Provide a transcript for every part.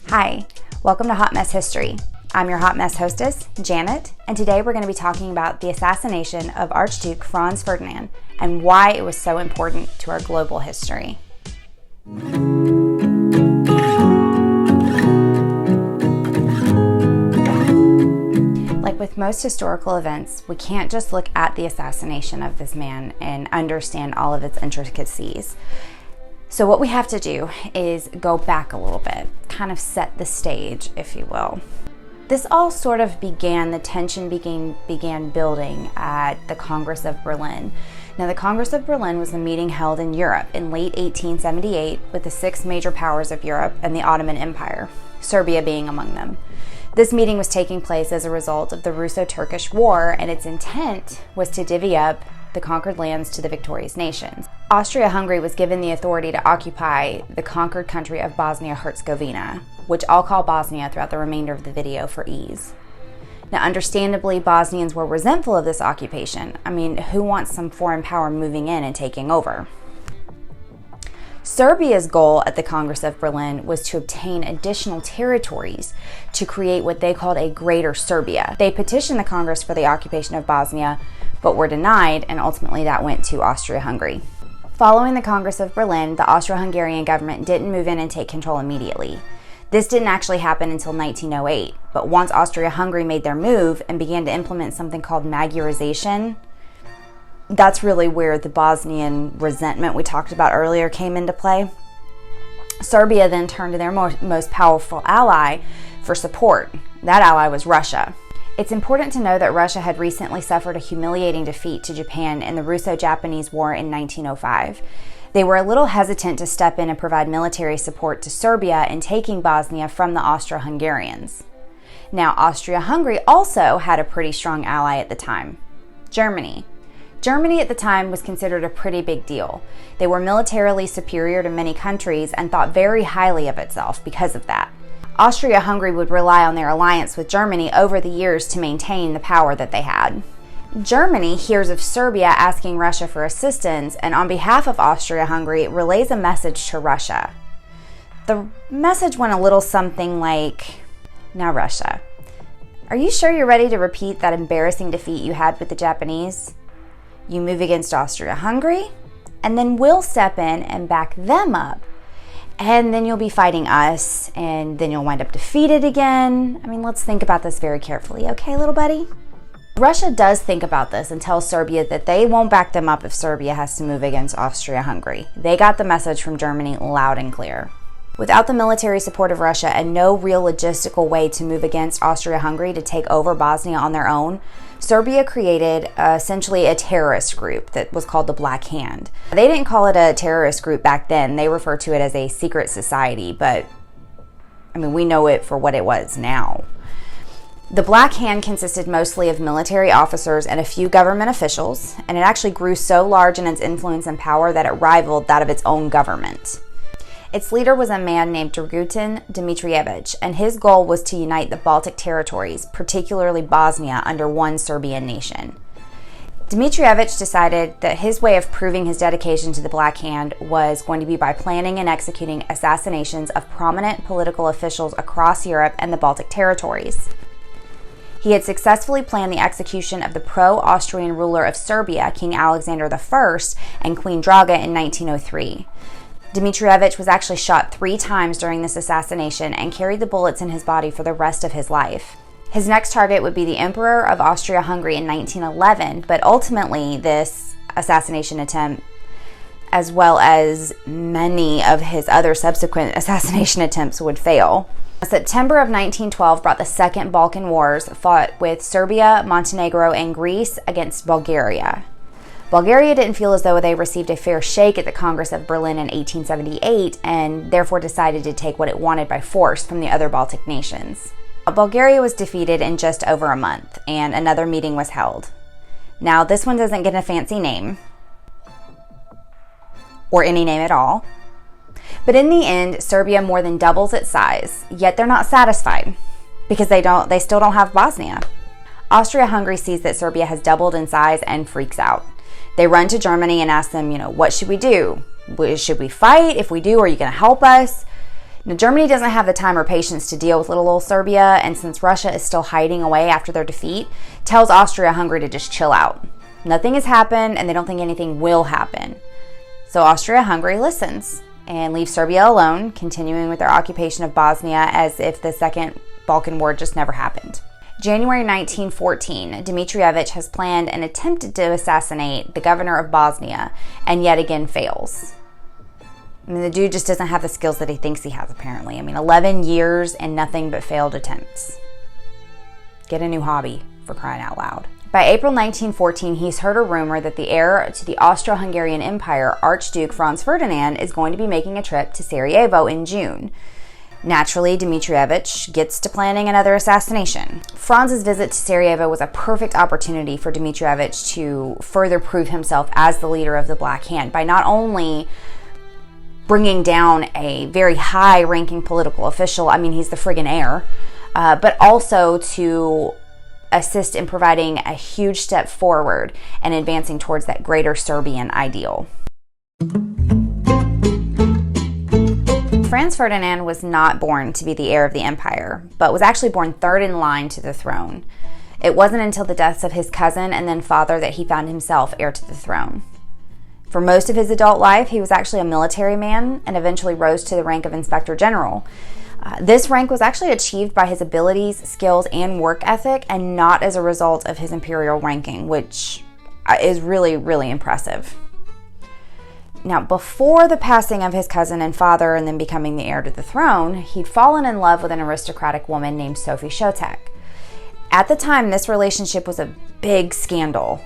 Hi, welcome to Hot Mess History. I'm your Hot Mess hostess, Janet, and today we're going to be talking about the assassination of Archduke Franz Ferdinand and why it was so important to our global history. Like with most historical events, we can't just look at the assassination of this man and understand all of its intricacies. So what we have to do is go back a little bit, kind of set the stage, if you will. This all sort of began, the tension began building at the Congress of Berlin. Now, the Congress of Berlin was a meeting held in Europe in late 1878 with the six major powers of Europe and the Ottoman Empire, Serbia being among them. This meeting was taking place as a result of the Russo-Turkish War, and its intent was to divvy up the conquered lands to the victorious nations. Austria-Hungary was given the authority to occupy the conquered country of Bosnia-Herzegovina, which I'll call Bosnia throughout the remainder of the video for ease. Now, understandably, Bosnians were resentful of this occupation. I mean, who wants some foreign power moving in and taking over? Serbia's goal at the Congress of Berlin was to obtain additional territories to create what they called a Greater Serbia. They petitioned the Congress for the occupation of Bosnia, but were denied, and ultimately that went to Austria-Hungary. Following the Congress of Berlin, the Austro-Hungarian government didn't move in and take control immediately. This didn't actually happen until 1908, but once Austria-Hungary made their move and began to implement something called Magyarization, that's really where the Bosnian resentment we talked about earlier came into play. Serbia then turned to their most powerful ally for support. That ally was Russia. It's important to know that Russia had recently suffered a humiliating defeat to Japan in the Russo-Japanese War in 1905. They were a little hesitant to step in and provide military support to Serbia in taking Bosnia from the Austro-Hungarians. Now, Austria-Hungary also had a pretty strong ally at the time, Germany. Germany at the time was considered a pretty big deal. They were militarily superior to many countries and thought very highly of itself because of that. Austria-Hungary would rely on their alliance with Germany over the years to maintain the power that they had. Germany hears of Serbia asking Russia for assistance, and on behalf of Austria-Hungary relays a message to Russia. The message went a little something like, "Now Russia, are you sure you're ready to repeat that embarrassing defeat you had with the Japanese? You move against Austria-Hungary, and then we'll step in and back them up. And then you'll be fighting us, and then you'll wind up defeated again. I mean, let's think about this very carefully, okay, little buddy?" Russia does think about this and tells Serbia that they won't back them up if Serbia has to move against Austria-Hungary. They got the message from Germany loud and clear. Without the military support of Russia and no real logistical way to move against Austria-Hungary to take over Bosnia on their own, Serbia created essentially a terrorist group that was called the Black Hand. They didn't call it a terrorist group back then. They referred to it as a secret society, but I mean, we know it for what it was now. The Black Hand consisted mostly of military officers and a few government officials, and it actually grew so large in its influence and power that it rivaled that of its own government. Its leader was a man named Dragutin Dmitrievich, and his goal was to unite the Baltic territories, particularly Bosnia, under one Serbian nation. Dmitrievich decided that his way of proving his dedication to the Black Hand was going to be by planning and executing assassinations of prominent political officials across Europe and the Baltic territories. He had successfully planned the execution of the pro-Austrian ruler of Serbia, King Alexander I, and Queen Draga in 1903. Dmitrievich was actually shot 3 times during this assassination and carried the bullets in his body for the rest of his life. His next target would be the Emperor of Austria-Hungary in 1911, but ultimately this assassination attempt, as well as many of his other subsequent assassination attempts, would fail. September of 1912 brought the Second Balkan Wars, fought with Serbia, Montenegro, and Greece against Bulgaria. Bulgaria didn't feel as though they received a fair shake at the Congress of Berlin in 1878 and therefore decided to take what it wanted by force from the other Baltic nations. Bulgaria was defeated in just over a month, and another meeting was held. Now, this one doesn't get a fancy name, or any name at all, but in the end, Serbia more than doubles its size, yet they're not satisfied because they still don't have Bosnia. Austria-Hungary sees that Serbia has doubled in size and freaks out. They run to Germany and ask them, what should we do? Should we fight? If we do, are you going to help us? Now, Germany doesn't have the time or patience to deal with little old Serbia, and since Russia is still hiding away after their defeat, tells Austria-Hungary to just chill out. Nothing has happened, and they don't think anything will happen. So Austria-Hungary listens and leaves Serbia alone, continuing with their occupation of Bosnia as if the Second Balkan War just never happened. January 1914, Dmitrievich has planned and attempted to assassinate the governor of Bosnia, and yet again fails. I mean, the dude just doesn't have the skills that he thinks he has, apparently. I mean, 11 years and nothing but failed attempts. Get a new hobby, for crying out loud. By April 1914, he's heard a rumor that the heir to the Austro-Hungarian Empire, Archduke Franz Ferdinand, is going to be making a trip to Sarajevo in June. Naturally, Dmitrievich gets to planning another assassination. Franz's visit to Sarajevo was a perfect opportunity for Dmitrievich to further prove himself as the leader of the Black Hand by not only bringing down a very high-ranking political official, I mean, he's the friggin' heir, but also to assist in providing a huge step forward and advancing towards that greater Serbian ideal. Franz Ferdinand was not born to be the heir of the empire, but was actually born third in line to the throne. It wasn't until the deaths of his cousin and then father that he found himself heir to the throne. For most of his adult life, he was actually a military man and eventually rose to the rank of Inspector General. This rank was actually achieved by his abilities, skills, and work ethic, and not as a result of his imperial ranking, which is really, really impressive. Now, before the passing of his cousin and father and then becoming the heir to the throne, he'd fallen in love with an aristocratic woman named Sophie Chotek. At the time, this relationship was a big scandal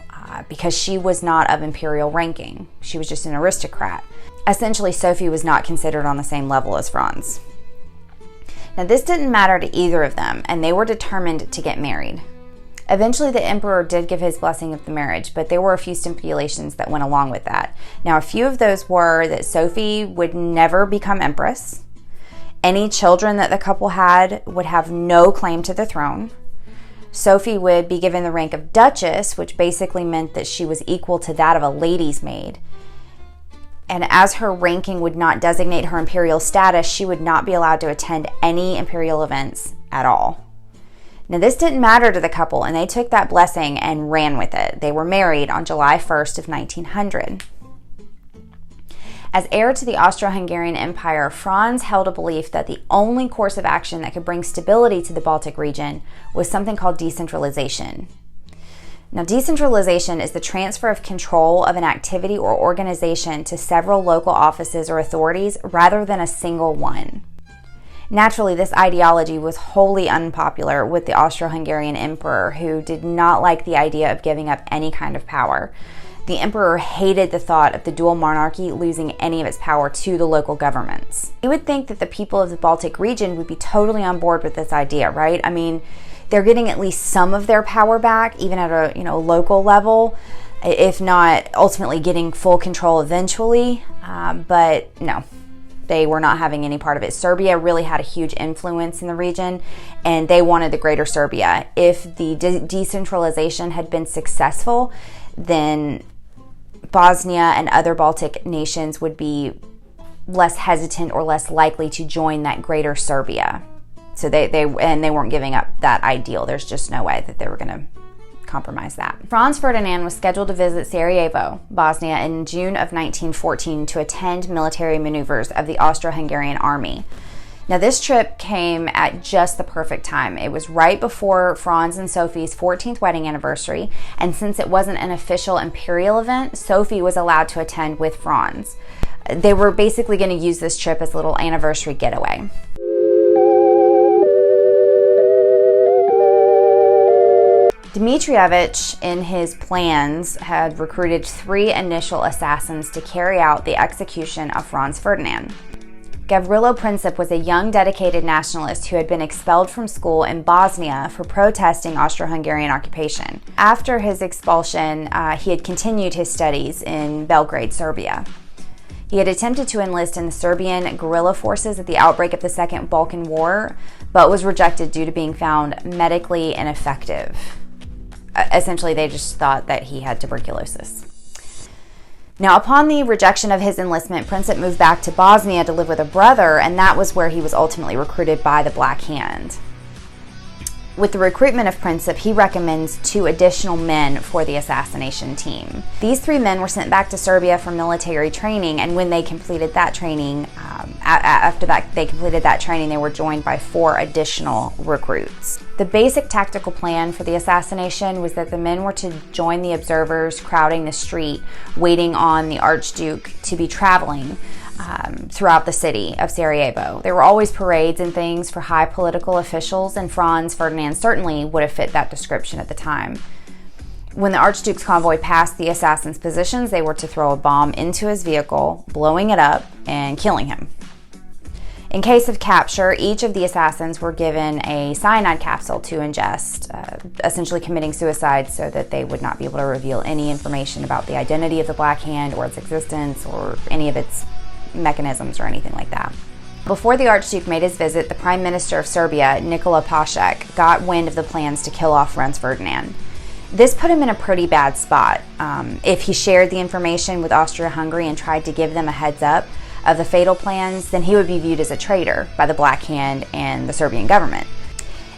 because she was not of imperial ranking. She was just an aristocrat. Essentially, Sophie was not considered on the same level as Franz. Now, this didn't matter to either of them, and they were determined to get married. Eventually, the emperor did give his blessing of the marriage, but there were a few stipulations that went along with that. Now, a few of those were that Sophie would never become empress. Any children that the couple had would have no claim to the throne. Sophie would be given the rank of duchess, which basically meant that she was equal to that of a lady's maid. And as her ranking would not designate her imperial status, she would not be allowed to attend any imperial events at all. Now, this didn't matter to the couple, and they took that blessing and ran with it. They were married on July 1st of 1900. As heir to the Austro-Hungarian Empire, Franz held a belief that the only course of action that could bring stability to the Baltic region was something called decentralization. Now, decentralization is the transfer of control of an activity or organization to several local offices or authorities rather than a single one. Naturally, this ideology was wholly unpopular with the Austro-Hungarian emperor, who did not like the idea of giving up any kind of power. The emperor hated the thought of the dual monarchy losing any of its power to the local governments. You would think that the people of the Baltic region would be totally on board with this idea, right? I mean, they're getting at least some of their power back, even at a local level, if not ultimately getting full control eventually. But no, they were not having any part of it. Serbia really had a huge influence in the region, and they wanted the greater Serbia. If the decentralization had been successful, then Bosnia and other Baltic nations would be less hesitant or less likely to join that greater Serbia. So they weren't giving up that ideal. There's just no way that they were going to compromise that. Franz Ferdinand was scheduled to visit Sarajevo, Bosnia, in June of 1914 to attend military maneuvers of the Austro-Hungarian army. Now, this trip came at just the perfect time. It was right before Franz and Sophie's 14th wedding anniversary, and since it wasn't an official imperial event, Sophie was allowed to attend with Franz. They were basically going to use this trip as a little anniversary getaway. Dmitrievich, in his plans, had recruited 3 initial assassins to carry out the execution of Franz Ferdinand. Gavrilo Princip was a young, dedicated nationalist who had been expelled from school in Bosnia for protesting Austro-Hungarian occupation. After his expulsion, he had continued his studies in Belgrade, Serbia. He had attempted to enlist in the Serbian guerrilla forces at the outbreak of the Second Balkan War, but was rejected due to being found medically ineffective. Essentially, they just thought that he had tuberculosis. Now, upon the rejection of his enlistment, Princip moved back to Bosnia to live with a brother, and that was where he was ultimately recruited by the Black Hand. With the recruitment of Princip, he recommends 2 additional men for the assassination team. These 3 men were sent back to Serbia for military training, and when they completed that training, they were joined by 4 additional recruits. The basic tactical plan for the assassination was that the men were to join the observers crowding the street, waiting on the Archduke to be traveling throughout the city of Sarajevo. There were always parades and things for high political officials, and Franz Ferdinand certainly would have fit that description at the time. When the Archduke's convoy passed the assassins' positions, they were to throw a bomb into his vehicle, blowing it up and killing him. In case of capture, each of the assassins were given a cyanide capsule to ingest, essentially committing suicide so that they would not be able to reveal any information about the identity of the Black Hand or its existence or any of its mechanisms or anything like that. Before the Archduke made his visit, the Prime Minister of Serbia, Nikola Pašić, got wind of the plans to kill off Franz Ferdinand. This put him in a pretty bad spot. If he shared the information with Austria-Hungary and tried to give them a heads up of the fatal plans, then he would be viewed as a traitor by the Black Hand and the Serbian government.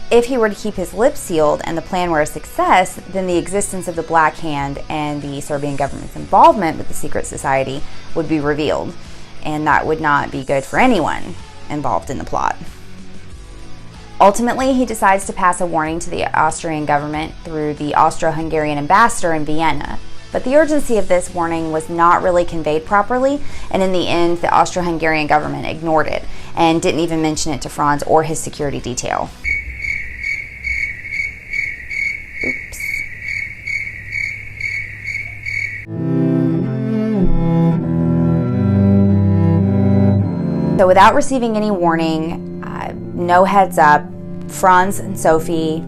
If he were to keep his lips sealed and the plan were a success, then the existence of the Black Hand and the Serbian government's involvement with the secret society would be revealed, and that would not be good for anyone involved in the plot. Ultimately, he decides to pass a warning to the Austrian government through the Austro-Hungarian ambassador in Vienna. But the urgency of this warning was not really conveyed properly, and in the end, the Austro-Hungarian government ignored it and didn't even mention it to Franz or his security detail. Oops. So without receiving any warning, no heads up, Franz and Sophie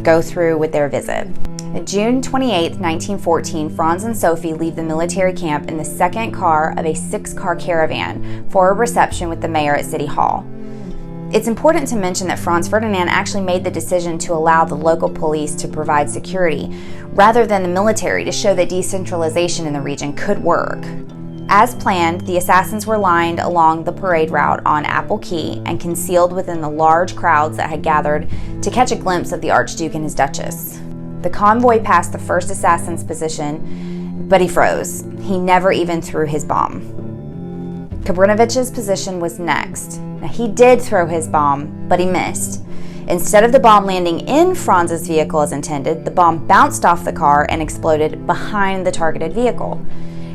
go through with their visit. June 28, 1914, Franz and Sophie leave the military camp in the second car of a 6-car caravan for a reception with the mayor at City Hall. It's important to mention that Franz Ferdinand actually made the decision to allow the local police to provide security rather than the military to show that decentralization in the region could work. As planned, the assassins were lined along the parade route on Apple Quay and concealed within the large crowds that had gathered to catch a glimpse of the Archduke and his Duchess. The convoy passed the first assassin's position, but he froze. He never even threw his bomb. Kabrinovich's position was next. Now, he did throw his bomb, but he missed. Instead of the bomb landing in Franz's vehicle as intended, the bomb bounced off the car and exploded behind the targeted vehicle.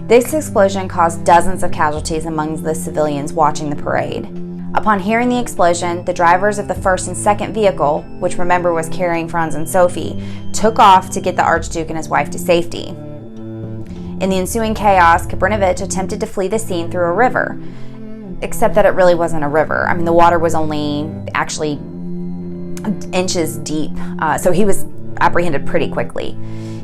This explosion caused dozens of casualties among the civilians watching the parade. Upon hearing the explosion, the drivers of the first and second vehicle, which remember was carrying Franz and Sophie, took off to get the Archduke and his wife to safety. In the ensuing chaos, Kabrinovich attempted to flee the scene through a river, except that it really wasn't a river. I mean, the water was only actually inches deep, so he was apprehended pretty quickly.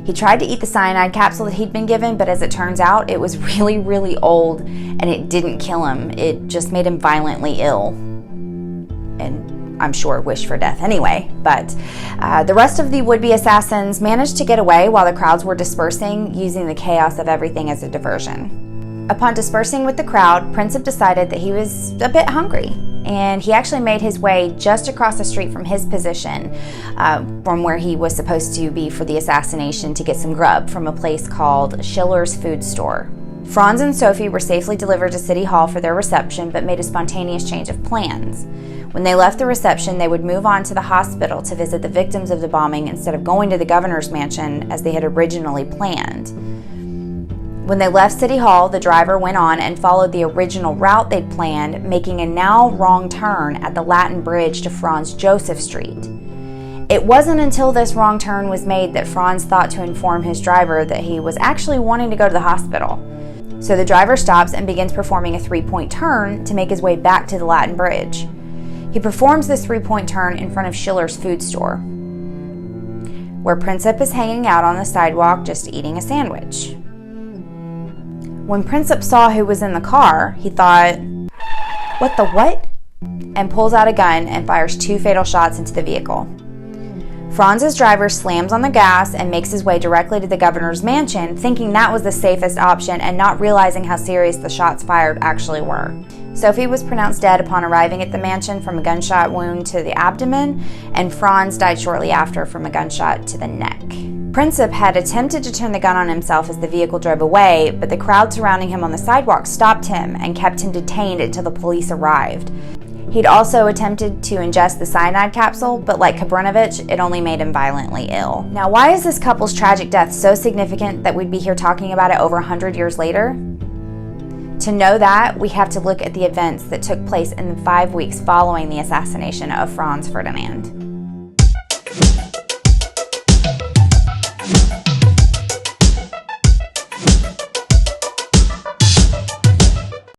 He tried to eat the cyanide capsule that he'd been given, but as it turns out, it was really, really old, and it didn't kill him. It just made him violently ill, and I'm sure wished for death anyway. But the rest of the would-be assassins managed to get away while the crowds were dispersing, using the chaos of everything as a diversion. Upon dispersing with the crowd, Princip decided that he was a bit hungry, and he actually made his way just across the street from his position, from where he was supposed to be for the assassination, to get some grub from a place called Schiller's Food Store. Franz and Sophie were safely delivered to City Hall for their reception, but made a spontaneous change of plans. When they left the reception, they would move on to the hospital to visit the victims of the bombing instead of going to the governor's mansion as they had originally planned. When they left City Hall, the driver went on and followed the original route they'd planned, making a now wrong turn at the Latin Bridge to Franz Joseph Street. It wasn't until this wrong turn was made that Franz thought to inform his driver that he was actually wanting to go to the hospital. So the driver stops and begins performing a 3-point turn to make his way back to the Latin Bridge. He performs this 3-point turn in front of Schiller's Food Store, where Princip is hanging out on the sidewalk just eating a sandwich. When Princip saw who was in the car, he thought, "What the what?" and pulls out a gun and fires 2 fatal shots into the vehicle. Franz's driver slams on the gas and makes his way directly to the governor's mansion, thinking that was the safest option and not realizing how serious the shots fired actually were. Sophie was pronounced dead upon arriving at the mansion from a gunshot wound to the abdomen, and Franz died shortly after from a gunshot to the neck. Princip had attempted to turn the gun on himself as the vehicle drove away, but the crowd surrounding him on the sidewalk stopped him and kept him detained until the police arrived. He'd also attempted to ingest the cyanide capsule, but like Kabrinovich, it only made him violently ill. Now, why is this couple's tragic death so significant that we'd be here talking about it over 100 years later? To know that, we have to look at the events that took place in the 5 weeks following the assassination of Franz Ferdinand.